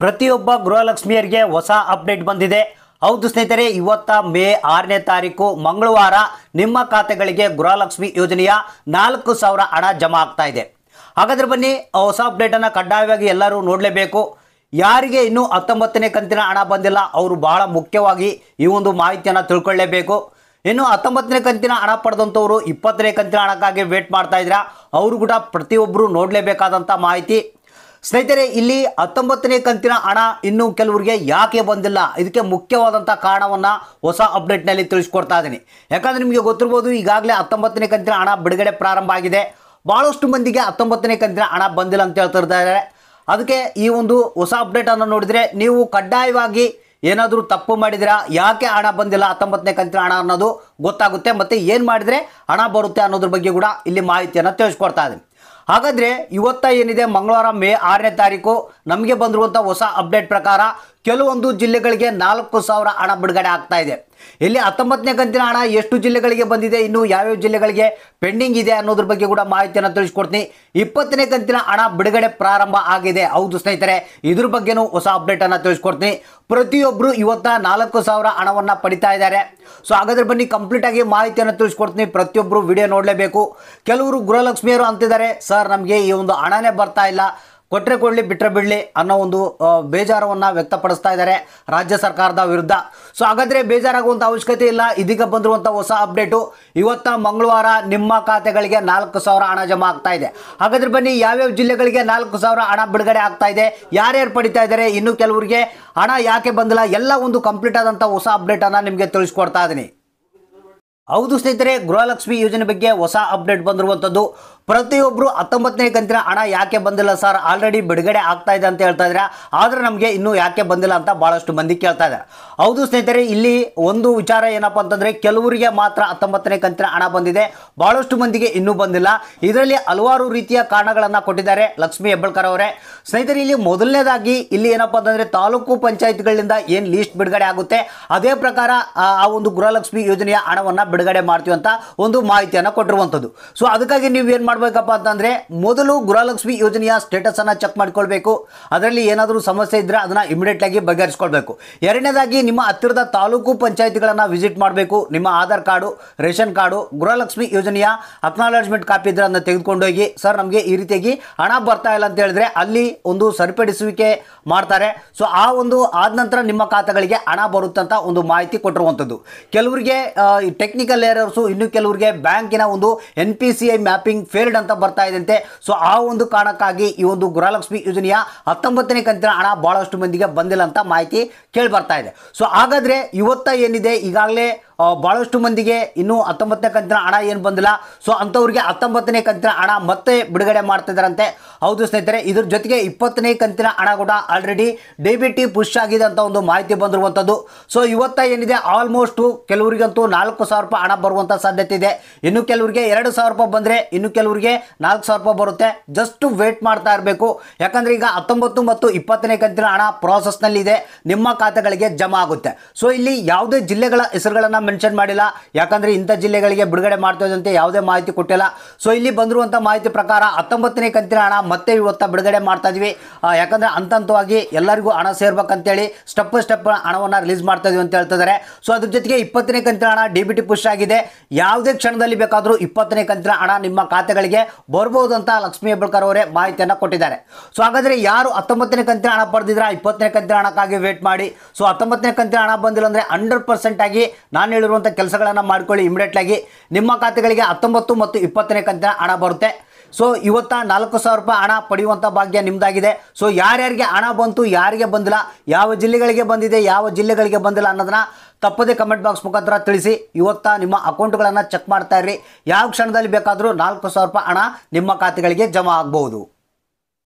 ಪ್ರತಿಯೊಬ್ಬ ಗೃಹಲಕ್ಷ್ಮಿಯರಿಗೆ ಹೊಸ ಅಪ್ಡೇಟ್ ಬಂದಿದೆ. ಹೌದು ಸ್ನೇಹಿತರೆ, ಇವತ್ತ ಮೇ 6ನೇ ತಾರೀಕು ಮಂಗಳವಾರ ನಿಮ್ಮ ಖಾತೆಗಳಿಗೆ ಗೃಹಲಕ್ಷ್ಮಿ ಯೋಜನೆಯ 4,000 ಹಣ ಜಮಾ ಆಗ್ತಾ ಇದೆ. ಹಾಗಾದ್ರೆ ಬನ್ನಿ, ಹೊಸ ಅಪ್ಡೇಟನ್ನು ಕಡ್ಡಾಯವಾಗಿ ಎಲ್ಲರೂ ನೋಡಲೇಬೇಕು. ಯಾರಿಗೆ ಇನ್ನೂ 19ನೇ ಕಂತಿನ ಹಣ ಬಂದಿಲ್ಲ ಅವರು ಬಹಳ ಮುಖ್ಯವಾಗಿ ಈ ಒಂದು ಮಾಹಿತಿಯನ್ನು ತಿಳ್ಕೊಳ್ಳೇಬೇಕು. ಇನ್ನು 19ನೇ ಕಂತಿನ ಹಣ ಪಡೆದಂಥವರು 20ನೇ ಕಂತಿನ ಹಣಕ್ಕಾಗಿ ವೇಟ್ ಮಾಡ್ತಾ ಇದ್ದೀರಾ, ಅವರು ಕೂಡ ಪ್ರತಿಯೊಬ್ಬರು ನೋಡಲೇಬೇಕಾದಂಥ ಮಾಹಿತಿ. ಸ್ನೇಹಿತರೆ, ಇಲ್ಲಿ 19ನೇ ಕಂತಿನ ಹಣ ಇನ್ನೂ ಕೆಲವರಿಗೆ ಯಾಕೆ ಬಂದಿಲ್ಲ, ಇದಕ್ಕೆ ಮುಖ್ಯವಾದಂಥ ಕಾರಣವನ್ನು ಹೊಸ ಅಪ್ಡೇಟ್ನಲ್ಲಿ ತಿಳಿಸ್ಕೊಡ್ತಾ ಇದ್ದೀನಿ. ಯಾಕಂದರೆ ನಿಮಗೆ ಗೊತ್ತಿರ್ಬೋದು, ಈಗಾಗಲೇ 19ನೇ ಕಂತಿನ ಹಣ ಬಿಡುಗಡೆ ಪ್ರಾರಂಭ ಆಗಿದೆ. ಭಾಳಷ್ಟು ಮಂದಿಗೆ 19ನೇ ಕಂತಿನ ಹಣ ಬಂದಿಲ್ಲ ಅಂತ ಹೇಳ್ತಿರ್ತಾರೆ. ಅದಕ್ಕೆ ಈ ಒಂದು ಹೊಸ ಅಪ್ಡೇಟನ್ನು ನೋಡಿದರೆ ನೀವು ಕಡ್ಡಾಯವಾಗಿ ಏನಾದರೂ ತಪ್ಪು ಮಾಡಿದಿರಾ, ಯಾಕೆ ಹಣ ಬಂದಿಲ್ಲ 19ನೇ ಕಂತಿನ ಹಣ ಅನ್ನೋದು ಗೊತ್ತಾಗುತ್ತೆ, ಮತ್ತು ಏನು ಮಾಡಿದರೆ ಹಣ ಬರುತ್ತೆ ಅನ್ನೋದ್ರ ಬಗ್ಗೆ ಕೂಡ ಇಲ್ಲಿ ಮಾಹಿತಿಯನ್ನು ತಿಳಿಸ್ಕೊಡ್ತಾ ಇದ್ದೀನಿ. ಹಾಗಾದರೆ ಇವತ್ತ ಏನಿದೆ ಮಂಗಳವಾರ ಮೇ 6ನೇ ತಾರೀಕು ನಮಗೆ ಬಂದಿರುವಂಥ ಹೊಸ ಅಪ್ಡೇಟ್ ಪ್ರಕಾರ ಕೆಲವೊಂದು ಜಿಲ್ಲೆಗಳಿಗೆ 4,000 ಹಣ ಬಿಡುಗಡೆ ಆಗ್ತಾ ಇದೆ. ಇಲ್ಲಿ 19ನೇ ಕಂತಿನ ಹಣ ಎಷ್ಟು ಜಿಲ್ಲೆಗಳಿಗೆ ಬಂದಿದೆ, ಇನ್ನು ಯಾವ್ಯಾವ ಜಿಲ್ಲೆಗಳಿಗೆ ಪೆಂಡಿಂಗ್ ಇದೆ ಅನ್ನೋದ್ರ ಬಗ್ಗೆ ಕೂಡ ಮಾಹಿತಿಯನ್ನು ತಿಳಿಸ್ಕೊಡ್ತೀನಿ. 20ನೇ ಕಂತಿನ ಹಣ ಬಿಡುಗಡೆ ಪ್ರಾರಂಭ ಆಗಿದೆ. ಹೌದು ಸ್ನೇಹಿತರೆ, ಇದ್ರ ಬಗ್ಗೆನೂ ಹೊಸ ಅಪ್ಡೇಟನ್ನು ತಿಳಿಸ್ಕೊಡ್ತೀನಿ. ಪ್ರತಿಯೊಬ್ಬರು ಇವತ್ತ 4,000 ಹಣವನ್ನು ಪಡಿತಾ ಇದ್ದಾರೆ. ಸೊ ಹಾಗಾದ್ರೆ ಬನ್ನಿ, ಕಂಪ್ಲೀಟಾಗಿ ಮಾಹಿತಿಯನ್ನು ತಿಳಿಸ್ಕೊಡ್ತೀನಿ. ಪ್ರತಿಯೊಬ್ಬರು ವಿಡಿಯೋ ನೋಡಲೇಬೇಕು. ಕೆಲವರು ಗೃಹಲಕ್ಷ್ಮಿಯರು ಅಂತಿದ್ದಾರೆ, ಸರ್ ನಮಗೆ ಈ ಒಂದು ಹಣನೇ ಬರ್ತಾ ಇಲ್ಲ, ಕೊಟ್ಟರೆ ಕೊಡಲಿ ಬಿಟ್ಟರೆ ಬಿಡಲಿ ಅನ್ನೋ ಒಂದು ಬೇಜಾರವನ್ನು ವ್ಯಕ್ತಪಡಿಸ್ತಾ ಇದ್ದಾರೆ ರಾಜ್ಯ ಸರ್ಕಾರದ ವಿರುದ್ಧ. ಸೊ ಹಾಗಾದರೆ ಬೇಜಾರಾಗುವಂಥ ಅವಶ್ಯಕತೆ ಇಲ್ಲ. ಇದೀಗ ಬಂದಿರುವಂಥ ಹೊಸ ಅಪ್ಡೇಟು, ಇವತ್ತ ಮಂಗಳವಾರ ನಿಮ್ಮ ಖಾತೆಗಳಿಗೆ 4,000 ಹಣ ಜಮಾ ಆಗ್ತಾ ಇದೆ. ಹಾಗಾದರೆ ಬನ್ನಿ, ಯಾವ್ಯಾವ ಜಿಲ್ಲೆಗಳಿಗೆ 4,000 ಹಣ ಬಿಡುಗಡೆ ಆಗ್ತಾ ಇದೆ, ಯಾರ್ಯಾರು ಪಡಿತಾ ಇದ್ದಾರೆ, ಇನ್ನು ಕೆಲವರಿಗೆ ಹಣ ಯಾಕೆ ಬಂದಿಲ್ಲ, ಎಲ್ಲ ಒಂದು ಕಂಪ್ಲೀಟ್ ಆದಂಥ ಹೊಸ ಅಪ್ಡೇಟನ್ನು ನಿಮಗೆ ತಿಳಿಸ್ಕೊಡ್ತಾ ಇದ್ದೀನಿ. ಹೌದು ಸ್ನೇಹಿತರೆ, ಗೃಹಲಕ್ಷ್ಮಿ ಯೋಜನೆ ಬಗ್ಗೆ ಹೊಸ ಅಪ್ಡೇಟ್ ಬಂದಿರುವಂಥದ್ದು. ಪ್ರತಿಯೊಬ್ಬರು 19ನೇ ಕಂತಿನ ಹಣ ಯಾಕೆ ಬಂದಿಲ್ಲ ಸರ್, ಆಲ್ರೆಡಿ ಬಿಡುಗಡೆ ಆಗ್ತಾ ಇದೆ ಅಂತ ಹೇಳ್ತಾ ಇದ್ದಾರೆ, ಆದರೆ ನಮಗೆ ಇನ್ನೂ ಯಾಕೆ ಬಂದಿಲ್ಲ ಅಂತ ಭಾಳಷ್ಟು ಮಂದಿ ಕೇಳ್ತಾ ಇದ್ದಾರೆ. ಹೌದು ಸ್ನೇಹಿತರೆ, ಇಲ್ಲಿ ಒಂದು ವಿಚಾರ ಏನಪ್ಪ ಅಂತಂದರೆ, ಕೆಲವರಿಗೆ ಮಾತ್ರ 19ನೇ ಕಂತಿನ ಹಣ ಬಂದಿದೆ, ಭಾಳಷ್ಟು ಮಂದಿಗೆ ಇನ್ನೂ ಬಂದಿಲ್ಲ. ಇದರಲ್ಲಿ ಹಲವಾರು ರೀತಿಯ ಕಾರಣಗಳನ್ನು ಕೊಟ್ಟಿದ್ದಾರೆ ಲಕ್ಷ್ಮೀ ಹೆಬ್ಬಾಳ್ಕರ್ ಅವರೇ. ಸ್ನೇಹಿತರೆ, ಇಲ್ಲಿ ಮೊದಲನೇದಾಗಿ ಇಲ್ಲಿ ಏನಪ್ಪ ಅಂತಂದರೆ, ತಾಲೂಕು ಪಂಚಾಯತ್ಗಳಿಂದ ಏನು ಲೀಸ್ಟ್ ಬಿಡುಗಡೆ ಆಗುತ್ತೆ ಅದೇ ಪ್ರಕಾರ ಆ ಒಂದು ಗೃಹಲಕ್ಷ್ಮಿ ಯೋಜನೆಯ ಹಣವನ್ನು ಬಿಡುಗಡೆ ಮಾಡ್ತೀವಿ ಅಂತ ಒಂದು ಮಾಹಿತಿಯನ್ನು ಕೊಟ್ಟಿರುವಂಥದ್ದು. ಸೊ ಅದಕ್ಕಾಗಿ ನೀವು ಏನು ಮಾಡಬೇಕಪ್ಪ ಅಂತಂದರೆ, ಮೊದಲು ಗೃಹಲಕ್ಷ್ಮಿ ಯೋಜನೆಯ ಸ್ಟೇಟಸನ್ನು ಚೆಕ್ ಮಾಡ್ಕೊಳ್ಬೇಕು. ಅದರಲ್ಲಿ ಏನಾದರೂ ಸಮಸ್ಯೆ ಇದ್ದರೆ ಅದನ್ನು ಇಮಿಡಿಯೇಟಾಗಿ ಬಗೆಹರಿಸ್ಕೊಳ್ಬೇಕು. ಎರಡನೇದಾಗಿ ನಿಮ್ಮ ಹತ್ತಿರದ ತಾಲೂಕು ಪಂಚಾಯತ್ಗಳನ್ನು ವಿಸಿಟ್ ಮಾಡಬೇಕು. ನಿಮ್ಮ Aadhaar card, ration card, Gruhalakshmi ಯೋಜನೆಯ ಅಕ್ನಾಲಜ್ಮೆಂಟ್ ಕಾಪಿ ಇದ್ರೆ ಅದನ್ನು ತೆಗೆದುಕೊಂಡೋಗಿ, ಸರ್ ನಮಗೆ ಈ ರೀತಿಯಾಗಿ ಹಣ ಬರ್ತಾ ಇಲ್ಲ ಅಂತ ಹೇಳಿದ್ರೆ ಅಲ್ಲಿ ಒಂದು ಸರಿಪಡಿಸುವಿಕೆ ಮಾಡ್ತಾರೆ. ಸೊ ಆ ಒಂದು ಆದ ನಂತರ ನಿಮ್ಮ ಖಾತೆಗಳಿಗೆ ಹಣ ಬರುತ್ತಂತ ಒಂದು ಮಾಹಿತಿ ಕೊಟ್ಟಿರುವಂಥದ್ದು. ಕೆಲವರಿಗೆ ಟೆಕ್ನಿಕಲ್ ಏರರ್ಸು, ಇನ್ನು ಕೆಲವರಿಗೆ ಬ್ಯಾಂಕಿನ ಒಂದು NPCI ಮ್ಯಾಪಿಂಗ್ ಫೇಲ್ಡ್ ಅಂತ ಬರ್ತಾ ಇದಂತೆ. ಸೊ ಆ ಒಂದು ಕಾರಣಕ್ಕಾಗಿ ಈ ಒಂದು ಗೃಹಲಕ್ಷ್ಮಿ ಯೋಜನೆಯ 19ನೇ ಕಂತಿನ ಹಣ ಭಾಳಷ್ಟು ಮಂದಿಗೆ ಬಂದಿಲ್ಲ ಅಂತ ಮಾಹಿತಿ ಕೇಳಿ ಬರ್ತಾ ಇದೆ. ಸೊ ಹಾಗಾದರೆ ಇವತ್ತ ಏನಿದೆ, ಈಗಾಗಲೇ ಭಾಳಷ್ಟು ಮಂದಿಗೆ ಇನ್ನೂ 19ನೇ ಕಂತಿನ ಹಣ ಏನು ಬಂದಿಲ್ಲ. ಸೊ ಅಂಥವ್ರಿಗೆ 19ನೇ ಕಂತಿನ ಹಣ ಮತ್ತೆ ಬಿಡುಗಡೆ ಮಾಡ್ತಿದ್ದಾರಂತೆ. ಹೌದು ಸ್ನೇಹಿತರೆ, ಇದ್ರ ಜೊತೆಗೆ 20ನೇ ಕಂತಿನ ಹಣ ಕೂಡ ಆಲ್ರೆಡಿ DBT ಪುಷ್ ಆಗಿದೆ ಅಂತ ಒಂದು ಮಾಹಿತಿ ಬಂದಿರುವಂಥದ್ದು. ಸೊ ಇವತ್ತ ಏನಿದೆ, ಆಲ್ಮೋಸ್ಟು ಕೆಲವರಿಗಂತೂ 4,000 ರೂಪಾಯಿ ಹಣ ಬರುವಂಥ ಸಾಧ್ಯತೆ ಇದೆ. ಇನ್ನು ಕೆಲವರಿಗೆ 2,000 ರೂಪಾಯಿ ಬಂದರೆ, ಇನ್ನು ಕೆಲವರಿಗೆ 4,000 ರೂಪಾಯಿ ಬರುತ್ತೆ. ಜಸ್ಟ್ ವೇಟ್ ಮಾಡ್ತಾ ಇರಬೇಕು. ಯಾಕಂದರೆ ಈಗ 19 ಮತ್ತು 20ನೇ ಕಂತಿನ ಹಣ ಪ್ರಾಸೆಸ್ನಲ್ಲಿದೆ, ನಿಮ್ಮ ಖಾತೆಗಳಿಗೆ ಜಮಾ ಆಗುತ್ತೆ. ಸೊ ಇಲ್ಲಿ ಯಾವುದೇ ಜಿಲ್ಲೆಗಳ ಹೆಸರುಗಳನ್ನು ಮೆನ್ಷನ್ ಮಾಡಿಲ್ಲ, ಯಾಕಂದರೆ ಇಂಥ ಜಿಲ್ಲೆಗಳಿಗೆ ಬಿಡುಗಡೆ ಮಾಡ್ತದಂತೆ ಯಾವುದೇ ಮಾಹಿತಿ ಕೊಟ್ಟಿಲ್ಲ. ಸೊ ಇಲ್ಲಿ ಬಂದಿರುವಂಥ ಮಾಹಿತಿ ಪ್ರಕಾರ 19ನೇ ಕಂತಿನ ಹಣ ಮತ್ತೆ ಇವತ್ತು ಬಿಡುಗಡೆ ಮಾಡ್ತಾ ಇದ್ವಿ. ಯಾಕಂದರೆ ಹಂತವಾಗಿ ಎಲ್ಲರಿಗೂ ಹಣ ಸೇರ್ಬೇಕಂತೇಳಿ ಸ್ಟೆಪ್ ಹಣವನ್ನು ರಿಲೀಸ್ ಮಾಡ್ತಾ ಇದೀವಿ ಅಂತ ಹೇಳ್ತಿದ್ದಾರೆ. ಸೊ ಅದ್ರ ಜೊತೆಗೆ 20ನೇ ಕಂತಿನ ಹಣ DBT ಪುಷ್ ಆಗಿದೆ. ಯಾವುದೇ ಕ್ಷಣದಲ್ಲಿ ಬೇಕಾದರೂ 20ನೇ ಕಂತಿನ ಹಣ ನಿಮ್ಮ ಖಾತೆಗಳಿಗೆ ಬರ್ಬೋದು ಅಂತ ಲಕ್ಷ್ಮೀ ಹೆಬ್ಬಾಳ್ಕರ್ ಅವರೇ ಮಾಹಿತಿಯನ್ನು ಕೊಟ್ಟಿದ್ದಾರೆ. ಸೊ ಹಾಗಾದರೆ ಯಾರು 19ನೇ ಕಂತಿನ ಹಣ ಪಡೆದಿದ್ರೆ 20ನೇ ಕಂತಿನ ಹಣಕ್ಕಾಗಿ ವೇಟ್ ಮಾಡಿ. ಸೊ 19ನೇ ಕಂತಿನ ಹಣ ಬಂದಿಲ್ಲ ಅಂದರೆ 100% ಆಗಿ ನಾನು ಹೇಳಿರುವಂಥ ಕೆಲಸಗಳನ್ನು ಮಾಡಿಕೊಳ್ಳಿ. ಇಮಿಡಿಯೇಟ್ಲಾಗಿ ನಿಮ್ಮ ಖಾತೆಗಳಿಗೆ 19 ಮತ್ತು 20ನೇ ಕಂತಿನ ಹಣ ಬರುತ್ತೆ. ಸೊ ಇವತ್ತ 4,000 ರೂಪಾಯಿ ಹಣ ಪಡೆಯುವಂಥ ಭಾಗ್ಯ ನಿಮ್ಮದಾಗಿದೆ. ಸೊ ಯಾರ್ಯಾರಿಗೆ ಹಣ ಬಂತು, ಯಾರಿಗೆ ಬಂದಿಲ್ಲ, ಯಾವ ಜಿಲ್ಲೆಗಳಿಗೆ ಬಂದಿದೆ, ಯಾವ ಜಿಲ್ಲೆಗಳಿಗೆ ಬಂದಿಲ್ಲ ಅನ್ನೋದನ್ನ ತಪ್ಪದೇ ಕಮೆಂಟ್ ಬಾಕ್ಸ್ ಮುಖಾಂತರ ತಿಳಿಸಿ. ಇವತ್ತ ನಿಮ್ಮ ಅಕೌಂಟ್ಗಳನ್ನು ಚೆಕ್ ಮಾಡ್ತಾ ಇರ್ರಿ. ಯಾವ ಕ್ಷಣದಲ್ಲಿ ಬೇಕಾದರೂ 4,000 ರೂಪಾಯಿ ಹಣ ನಿಮ್ಮ ಖಾತೆಗಳಿಗೆ ಜಮಾ ಆಗ್ಬೋದು.